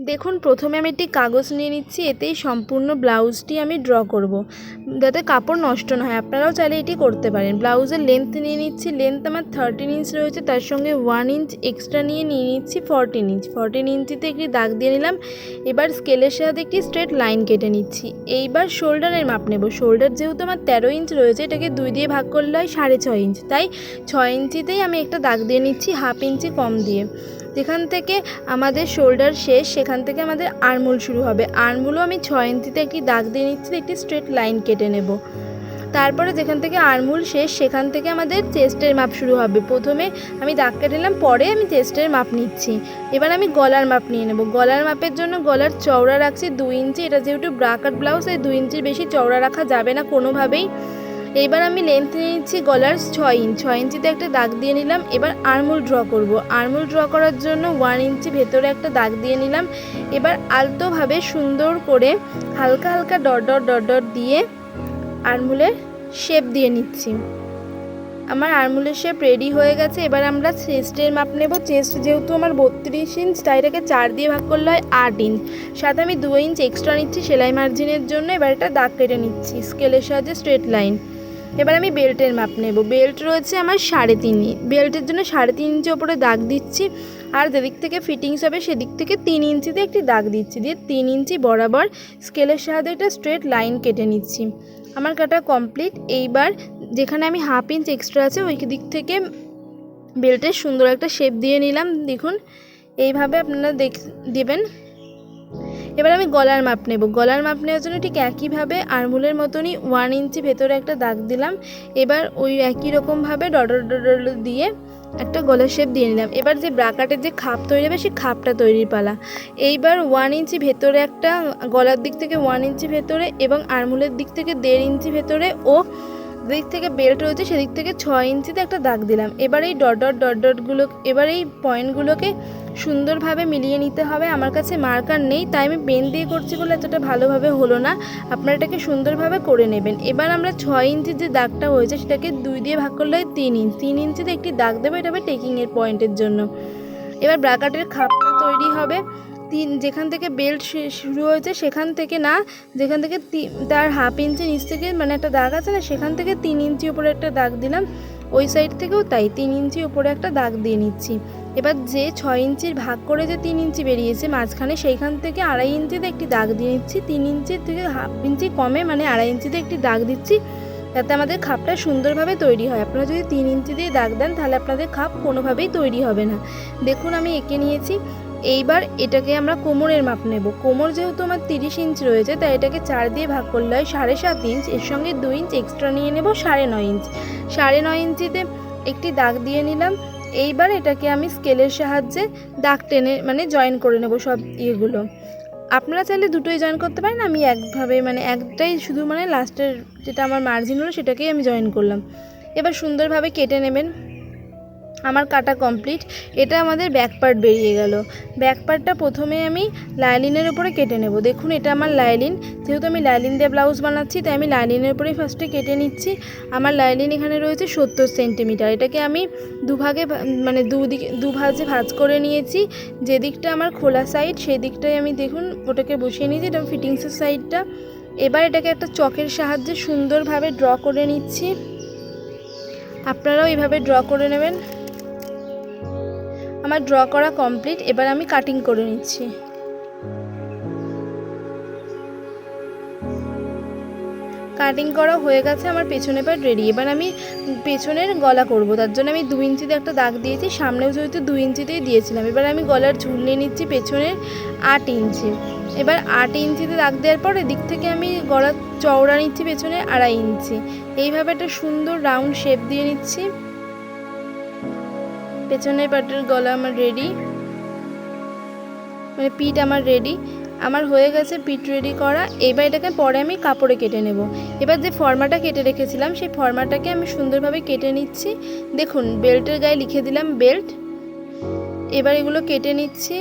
দেখুন প্রথমে আমি একটি কাগজ নিয়ে নিচ্ছি, এতেই সম্পূর্ণ ব্লাউজটি আমি ড্র করব যাতে কাপড় নষ্ট না হয়। আপনারাও চাইলে এটি করতে পারেন। ব্লাউজের লেন্থ নিয়ে নিচ্ছি, লেন্থ আমার 13 ইঞ্চ রয়েছে, তার সঙ্গে 1 ইঞ্চ এক্সট্রা নিয়ে নিচ্ছি 14 ইঞ্চ। 14 ইঞ্চিতে একটি দাগ দিয়ে নিলাম। এবার স্কেলের সাথে একটি স্ট্রেট লাইন কেটে নিচ্ছি। এইবার শোল্ডারের মাপ নেব। শোল্ডার যেহেতু আমার 13 ইঞ্চ রয়েছে, এটাকে 2 দিয়ে ভাগ করলে হয় 6.5 ইঞ্চ, তাই 6 ইঞ্চিতেই আমি একটা দাগ দিয়ে নিচ্ছি, হাফ ইঞ্চি কম দিয়ে। যেখান থেকে আমাদের শোল্ডার শেষ, সেখান থেকে আমাদের আর্মহোল শুরু হবে। আর্মহোলও আমি 6 ইঞ্চিতে একটি দাগ দিয়ে নিচ্ছি, একটি স্ট্রেট লাইন কেটে নেব। তারপরে যেখান থেকে আর্মহোল শেষ, সেখান থেকে আমাদের চেস্টের মাপ শুরু হবে। প্রথমে আমি দাগ কেটে নিলাম, পরে আমি চেস্টের মাপ নিচ্ছি। এবার আমি গলার মাপ নিয়ে নেব। গলার মাপের জন্য গলার চওড়া রাখছি 2 ইঞ্চি। এটা যেহেতু ব্রাকাট ব্লাউজ, তাই 2 ইঞ্চির বেশি চওড়া রাখা যাবে না কোনোভাবেই। এবার আমি লেন্থ নিয়ে নিচ্ছি গলার 6 ইঞ্চ। 6 ইঞ্চিতে একটা দাগ দিয়ে নিলাম। এবার আর্মহোল ড্র করব। আর্মহোল ড্র করার জন্য 1 ইঞ্চি ভেতরে একটা দাগ দিয়ে নিলাম। এবার আলতোভাবে সুন্দর করে হালকা হালকা ডট ডট ডট ডট দিয়ে আর্মহোলের শেপ দিয়ে নিচ্ছি। আমার আর্মহোলের শেপ রেডি হয়ে গেছে। এবার আমরা চেস্টের মাপ নেব। চেস্ট যেহেতু আমার 32 ইঞ্চ, তাই এটাকে 4 দিয়ে ভাগ করলে হয় 8 ইঞ্চ। সাথে আমি 2 ইঞ্চ এক্সট্রা নিচ্ছি সেলাই মার্জিনের জন্য। এবার এটা দাগ কেটে নিচ্ছি স্কেলের সাহায্যে স্ট্রেট লাইন। এবার আমি বেল্টের মাপ নেব। বেল্ট রয়েছে আমার 3.5 ইঞ্চ। বেল্টের জন্য 3.5 ইঞ্চি ওপরে দাগ দিচ্ছি, আর যেদিক থেকে ফিটিংস হবে সেদিক থেকে 3 ইঞ্চিতে একটি দাগ দিচ্ছি, দিয়ে 3 ইঞ্চি বরাবর স্কেলের সাহায্যে একটা স্ট্রেট লাইন কেটে নিচ্ছি। আমার কাটা কমপ্লিট। এইবার যেখানে আমি হাফ ইঞ্চ এক্সট্রা আছে ওই দিক থেকে বেল্টের সুন্দর একটা শেপ দিয়ে নিলাম। দেখুন এইভাবে আপনারা দেবেন। এবার আমি গলার মাপ নেব। গলার মাপ নেওয়ার জন্য ঠিক একইভাবে আর্মহোলের মতনই 1 ইঞ্চি ভেতরে একটা দাগ দিলাম। এবার ওই একই রকমভাবে ডট ডট ডট দিয়ে একটা গলার শেপ দিয়ে নিলাম। এবার যে ব্রাকাটের যে খাপ তৈরি হবে সেই খাপটা তৈরির পালা। এইবার 1 ইঞ্চি ভেতরে একটা, গলার দিক থেকে 1 ইঞ্চি ভেতরে এবং আর্মহোলের দিক থেকে 1.5 ইঞ্চি ভেতরে ও দিক থেকে বেল্ট রয়েছে সেদিক থেকে 6 ইঞ্চিতে একটা দাগ দিলাম। এবার এই ডট ডট ডট ডটগুলো, এবার এই পয়েন্টগুলোকে সুন্দরভাবে মিলিয়ে নিতে হবে। আমার কাছে মার্কার নেই, তাই আমি পেন দিয়ে করছি বলে এতটা ভালোভাবে হলো না। আপনারা এটাকে সুন্দরভাবে করে নেবেন। এবার আমরা 6 ইঞ্চির যে দাগটা হয়েছে সেটাকে 2 দিয়ে ভাগ করলে হয় 3 ইঞ্চ। 3 ইঞ্চিতে একটি দাগ দেবো, এটা হবে টেকিংয়ের পয়েন্টের জন্য। এবার ব্রাকাটের খাপটা তৈরি হবে যেখান থেকে বেল্ট শুরু হয়েছে সেখান থেকে না, যেখান থেকে তার হাফ ইঞ্চি নিচ থেকে মানে একটা দাগ আছে না, সেখান থেকে 3 ইঞ্চি উপরে একটা দাগ দিলাম। ওই সাইড থেকেও তাই 3 ইঞ্চি উপরে একটা দাগ দিয়ে নিচ্ছি। এবার যে 6 ইঞ্চির ভাগ করে যে 3 ইঞ্চি বেরিয়েছে মাঝখানে, সেইখান থেকে 2.5 ইঞ্চিতে একটি দাগ দিয়ে নিচ্ছি। 3 ইঞ্চির থেকে হাফ ইঞ্চি কমে মানে 2.5 ইঞ্চিতে একটি দাগ দিচ্ছি, যাতে আমাদের খাপটা সুন্দরভাবে তৈরি হয়। আপনারা যদি 3 ইঞ্চি দিয়ে দাগ দেন তাহলে আপনাদের খাপ কোনোভাবেই তৈরি হবে না। দেখুন আমি এঁকে নিয়েছি। এইবার এটাকে আমরা কোমরের মাপ নেব। কোমর যেহেতু আমার 30 ইঞ্চ রয়েছে, তাই এটাকে 4 দিয়ে ভাগ করলে হয় 7.5 ইঞ্চ। এর সঙ্গে 2 ইঞ্চ এক্সট্রা নিয়ে নেব 9.5 ইঞ্চ। 9.5 ইঞ্চিতে একটি দাগ দিয়ে নিলাম। এইবার এটাকে আমি স্কেলের সাহায্যে দাগ টেনে মানে জয়েন করে নেব সব ইয়েগুলো। আপনারা চাইলে দুটোই জয়েন করতে পারেন, আমি একভাবে মানে একটাই শুধু মানে লাস্টের যেটা আমার মার্জিন হলো সেটাকেই আমি জয়েন করলাম। এবার সুন্দরভাবে কেটে নেবেন। আমার কাটা কমপ্লিট। এটা আমাদের ব্যাক পার্ট বেরিয়ে গেল। ব্যাক পার্টটা প্রথমে আমি লাইলিনের উপরে কেটে নেব। দেখুন এটা আমার লাইলিন, যেহেতু আমি লাইলিন দিয়ে ব্লাউজ বানাচ্ছি তাই আমি লাইলিনের উপরেই ফার্স্টে কেটে নিচ্ছি। আমার লাইলিন এখানে রয়েছে 70 সেন্টিমিটার। এটাকে আমি দুভাগে মানে দুভাজে ভাঁজ করে নিয়েছি। যে দিকটা আমার খোলা সাইড সেই দিকটাই আমি দেখুন ওটাকে বসিয়ে নিয়েছি, এটা ফিটিংসের সাইডটা। এবার এটাকে একটা চকের সাহায্যে সুন্দরভাবে ড্র করে নিচ্ছি। আপনারাও এইভাবে ড্র করে নেবেন। আমার ড্র করা কমপ্লিট। এবার আমি কাটিং করে নিচ্ছি। কাটিং করা হয়ে গেছে, আমার পেছনে পার্ট রেডি। এবার আমি পেছনের গলা করব, তার জন্য আমি 2 ইঞ্চিতে একটা দাগ দিয়েছি, সামনেও যেহেতু 2 ইঞ্চিতেই দিয়েছিলাম। এবার আমি গলার ঝুল নিয়ে নিচ্ছি পেছনের 8 ইঞ্চি। এবার 8 ইঞ্চিতে দাগ দেওয়ার পর এদিক থেকে আমি গলার চওড়া নিচ্ছি পেছনে 2.5 ইঞ্চি। এইভাবে একটা সুন্দর রাউন্ড শেপ দিয়ে নিচ্ছি। পেছনের পার্টের গলা আমার রেডি, মানে পিঠ আমার রেডি। আমার হয়ে গেছে পিঠ রেডি করা। এবার এটাকে পরে আমি কাপড়ে কেটে নেব। এবার যে ফর্মাটা কেটে রেখেছিলাম সেই ফর্মাটাকে আমি সুন্দরভাবে কেটে নিচ্ছি। দেখুন বেল্টের গায়ে লিখে দিলাম বেল্ট। এবার এগুলো কেটে নিচ্ছি।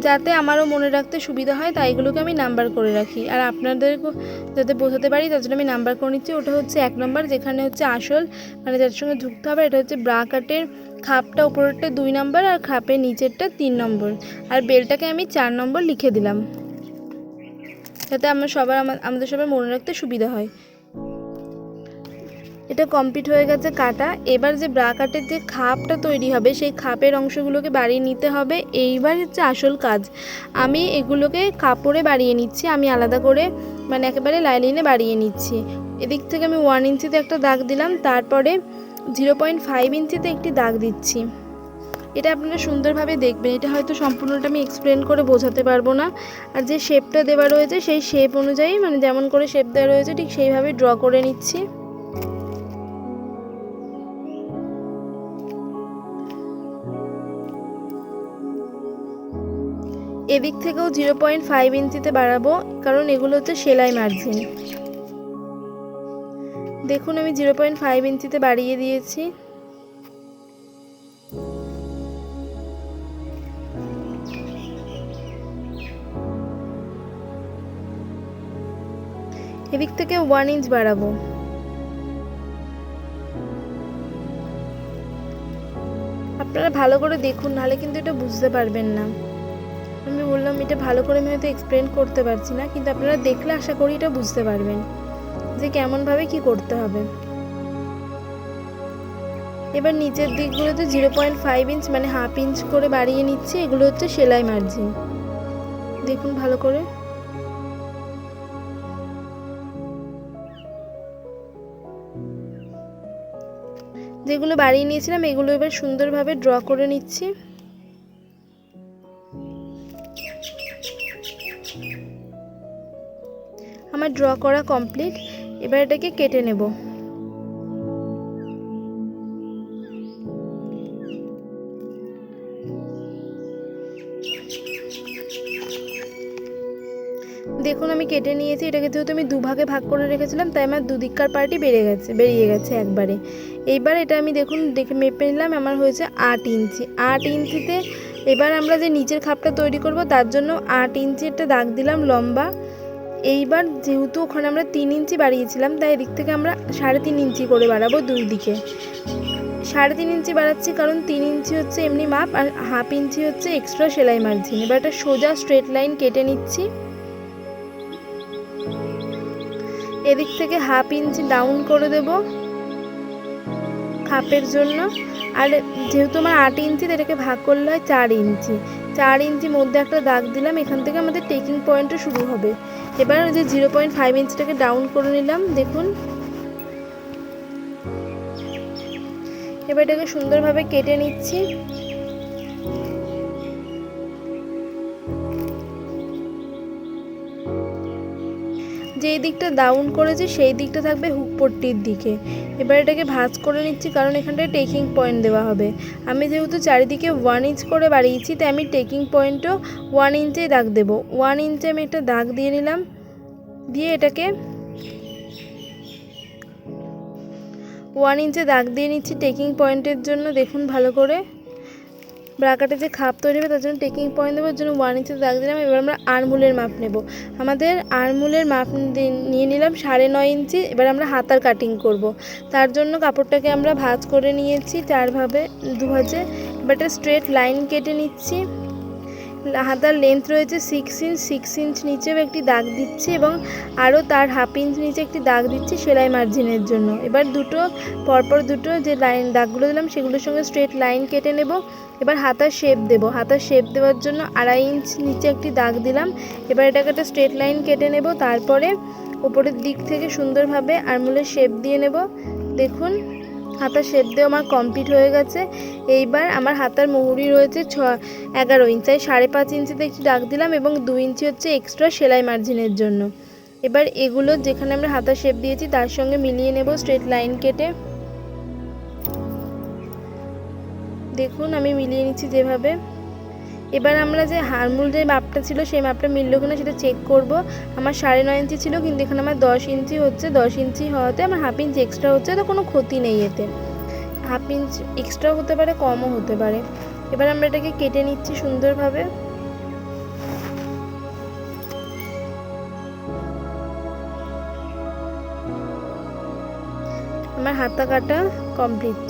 যাতে আমারও মনে রাখতে সুবিধা হয় তাই এগুলোকে আমি নাম্বার করে রাখি। আর আপনাদেরকেও যাতে বোঝাতে পারি তার জন্য আমি নাম্বার করে নিচ্ছি। ওটা হচ্ছে 1 নম্বর, যেখানে হচ্ছে আসল মানে যার সঙ্গে ঢুকতে হবে, এটা হচ্ছে ব্রা কাটের খাপটা উপরেরটা 2 নম্বর আর খাপের নিচেরটা 3 নম্বর, আর বেলটাকে আমি 4 নম্বর লিখে দিলাম যাতে আমাদের সবার মনে রাখতে সুবিধা হয়। এটা কমপ্লিট হয়ে গেছে কাটা। এবার যে ব্রা কাটের যে খাপটা তৈরি হবে সেই খাপের অংশগুলোকে বাড়িয়ে নিতে হবে। এইবার হচ্ছে আসল কাজ। আমি এগুলোকে কাপড়ে বাড়িয়ে নিচ্ছি, আমি আলাদা করে মানে একেবারে লাইনে বাড়িয়ে নিচ্ছি। এদিক থেকে আমি 1 ইঞ্চিতে একটা দাগ দিলাম, তারপরে 0.5 ইঞ্চিতে একটি দাগ দিচ্ছি। এটা আপনারা সুন্দরভাবে দেখবেন, এটা হয়তো সম্পূর্ণটা আমি এক্সপ্লেন করে বোঝাতে পারবো না। আর যে শেপটা দেওয়া রয়েছে সেই শেপ অনুযায়ী মানে যেমন করে শেপ দেওয়া রয়েছে ঠিক সেইভাবে ড্র করে নিচ্ছি। এদিক থেকেও 0.5 ইঞ্চিতে বাড়াবো, কারণ এগুলো হচ্ছে সেলাই মার্জিন। দেখুন আমি 0.5 ইঞ্চিতে বাড়িয়ে দিয়েছি। এদিক থেকে 1 ইঞ্চ বাড়াবো। আপনারা ভালো করে দেখুন, নাহলে কিন্তু এটা বুঝতে পারবেন না। আমি বললাম এটা ভালো করে আমি হয়তো এক্সপ্লেন করতে পারছি না, কিন্তু আপনারা দেখলে আশা করি এটা বুঝতে পারবেন যে কেমনভাবে কি করতে হবে। এবার নিচের দিকগুলোতে 0.5 ইঞ্চ মানে হাফ ইঞ্চ করে বাড়িয়ে নিচ্ছি। এগুলো হচ্ছে সেলাই মার্জিন, দেখুন ভালো করে। যেগুলো বাড়িয়ে নিয়েছিলাম এগুলো এবার সুন্দরভাবে ড্র করে নিচ্ছি। আমার ড্র করা কমপ্লিট। এবার এটাকে কেটে নেব। দেখুন আমি কেটে নিয়েছি। এটাকে যেহেতু আমি দুভাগে ভাগ করে রেখেছিলাম তাই আমার দুদিককার পার্টই বেরিয়ে গেছে একবারে। এইবার এটা আমি দেখে মেপে নিলাম, আমার হয়েছে 8 ইঞ্চি। 8 ইঞ্চিতে এবার আমরা যে নিচের খাপটা তৈরি করব তার জন্য 8 ইঞ্চি একটা দাগ দিলাম লম্বা। এইবার যেহেতু ওখানে আমরা 3 ইঞ্চি বাড়িয়েছিলাম তাই এদিক থেকে আমরা 3.5 ইঞ্চি করে বাড়াবো দুই দিকে। 3.5 ইঞ্চি বাড়াচ্ছি কারণ 3 ইঞ্চি হচ্ছে এমনি মাপ আর হাফ ইঞ্চি হচ্ছে এক্সট্রা সেলাই মার্জিন। এবার একটা সোজা স্ট্রেট লাইন কেটে নিচ্ছি। এদিক থেকে হাফ ইঞ্চি ডাউন করে দেব খাপের জন্য। আর যেহেতু আমার 8 ইঞ্চি এটাকে ভাগ করলে হয় 4 ইঞ্চি। 4 ইঞ্চি মধ্যে একটা দাগ দিলাম, এখান থেকে আমাদের টেকিং পয়েন্টও শুরু হবে। এবার যে 0.5 ইঞ্চিটাকে ডাউন করে নিলাম, দেখুন। এবার এটাকে সুন্দরভাবে কেটে নিচ্ছি। যেই দিকটা ডাউন করেছি সেই দিকটা থাকবে হুক পট্টির দিকে। এবার এটাকে ভাঁজ করে নিচ্ছি কারণ এখানটায় টেকিং পয়েন্ট দেওয়া হবে। আমি যেহেতু চারিদিকে 1 ইঞ্চ করে বাড়িয়েছি তাই আমি টেকিং পয়েন্টও 1 ইঞ্চেই দাগ দেব। 1 ইঞ্চে আমি একটা দাগ দিয়ে নিলাম, দিয়ে এটাকে 1 ইঞ্চে দাগ দিয়ে নিচ্ছি টেকিং পয়েন্টের জন্য। দেখুন ভালো করে, ব্রাকাটে যে খাপ তৈরি হবে তার জন্য টেকিং পয়েন্ট দেওয়ার জন্য 1 ইঞ্চে দাগ দিলাম। এবার আমরা আর্মহোলের মাপ নেব। আমাদের আর্মহোলের মাপ নিয়ে নিলাম 9.5 ইঞ্চি। এবার আমরা হাতার কাটিং করব। তার জন্য কাপড়টাকে আমরা ভাঁজ করে নিয়েছি 4 ভাবে, 2 ভাঁজে। এবার একটা স্ট্রেট লাইন কেটে নিচ্ছি। হাতার লেন্থ রয়েছে 6 ইঞ্চ। 6 ইঞ্চ নিচেও একটি দাগ দিচ্ছি এবং আরও তার হাফ ইঞ্চ নিচে একটি দাগ দিচ্ছি সেলাই মার্জিনের জন্য। এবার পরপর দুটো যে দাগগুলো দিলাম সেগুলোর সঙ্গে স্ট্রেট লাইন কেটে নেব। এবার হাতার শেপ দেব। হাতার শেপ দেওয়ার জন্য 2.5 ইঞ্চ নিচে একটি দাগ দিলাম। এবার এটাকে একটা স্ট্রেট লাইন কেটে নেব। তারপরে উপরের দিক থেকে সুন্দরভাবে আর্মহোলের শেপ দিয়ে নেব। দেখুন হাতার শেপ দেওয়া আমার কমপ্লিট হয়ে গেছে। এইবার আমার হাতার মুহুরি রয়েছে 11 ইঞ্চ, তাই 5.5 ইঞ্চিতে একটি দাগ দিলাম এবং 2 ইঞ্চি হচ্ছে এক্সট্রা সেলাই মার্জিনের জন্য। এবার এগুলো যেখানে আমরা হাতার শেপ দিয়েছি তার সঙ্গে মিলিয়ে নেব স্ট্রেট লাইন কেটে। দেখুন আমি মিলিয়ে নিচ্ছি যেভাবে। এবার আমরা যে আর্মহোল যে মাপটা ছিল সেই মাপটা মিললো কিনা সেটা চেক করব। আমার 9.5 ইঞ্চি ছিল কিন্তু এখানে আমার 10 ইঞ্চি হচ্ছে। 10 ইঞ্চি হওয়াতে আমার হাফ ইঞ্চ এক্সট্রা হচ্ছে, তো কোনো ক্ষতি নেই এতে। হাফ ইঞ্চ এক্সট্রা হতে পারে, কমও হতে পারে। এবার আমরা এটাকে কেটে নিচ্ছি সুন্দরভাবে। আমার হাতা কাটা কমপ্লিট।